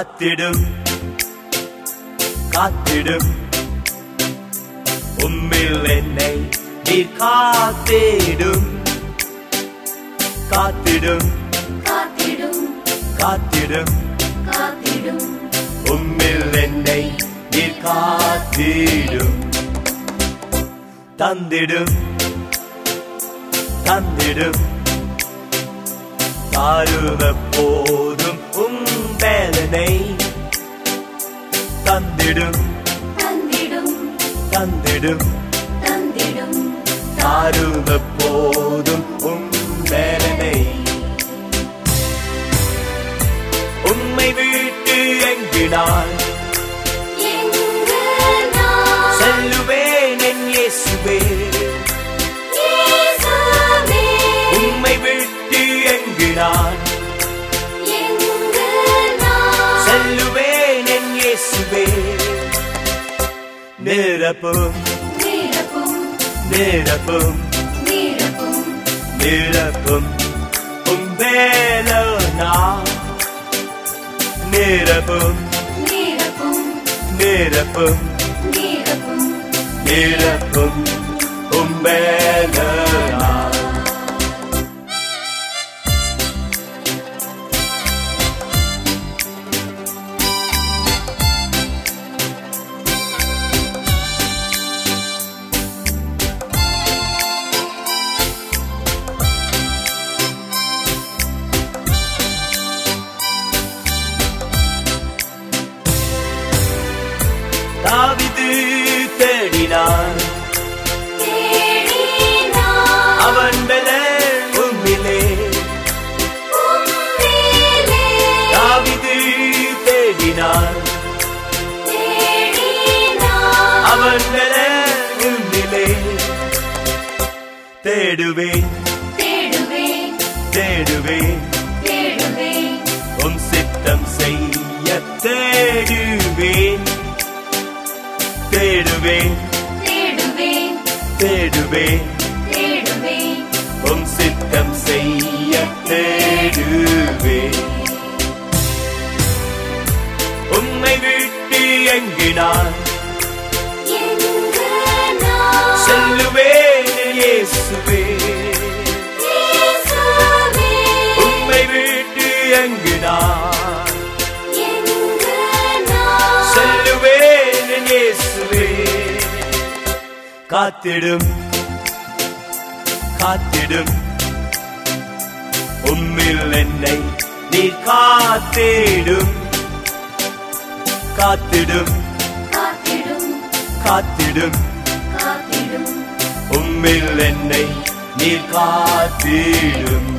காத்திடும் காத்திடும் உம்மில் என்னை நீர் காத்திடும் காத்திடும் காத்திடும் காத்திடும் காத்திடும் உம்மில் என்னை நீர் காத்திடும் தந்திடும் தந்திடும் தாருவ போதும் வேதனை தந்திடும் தந்திடும் தந்திடும் தந்திடும் தாருவ போதும் வேதனை உம்மை விட்டு எங்கு நான் எங்கு நான் செல்லுவேன் என் இயேசுவே இயேசுவே உம்மை விட்டு எங்கு நான் எங்கு நான் செல்லுவேன் என் இயேசுவே நிரப்பும் நிரப்பும் நிரப்பும் நிரப்பும் நிரப்பும் வேலனா நிரப்பும் நிரப்பும் நிரப்பும் நிரப்பும் நிரப்பும் வேலனா தாவீது தேடினான் தேடினான் அவன் பலன் உம்மிலே உம்மிலே தாவீது தேடினான் தேடினான் அவன் பலன் உம்மிலே தேடுவேன் தேடுவேன் தேடுவேன் தேடுவேன் உம் சித்தம் செய்ய தேடுவேன் தேடுவேன் தேடுவேன் தேடுவேன் தேடுவேன் உம் சித்தம் செய்ய தேடுவேன் உம்மை விட்டு எங்கு நான் எங்கு நான் செல்லுவேன் இயேசுவே இயேசுவே உம்மை விட்டு எங்கு நான் எங்கு நான் செல்லுவேன் இயேசுவே காத்திடும் காத்திடும் உம்மில் என்னை நீர் காத்திடும் காத்திடும் காத்திடும் காத்திடும் காத்திடும் உம்மில் என்னை நீர் காத்திடும்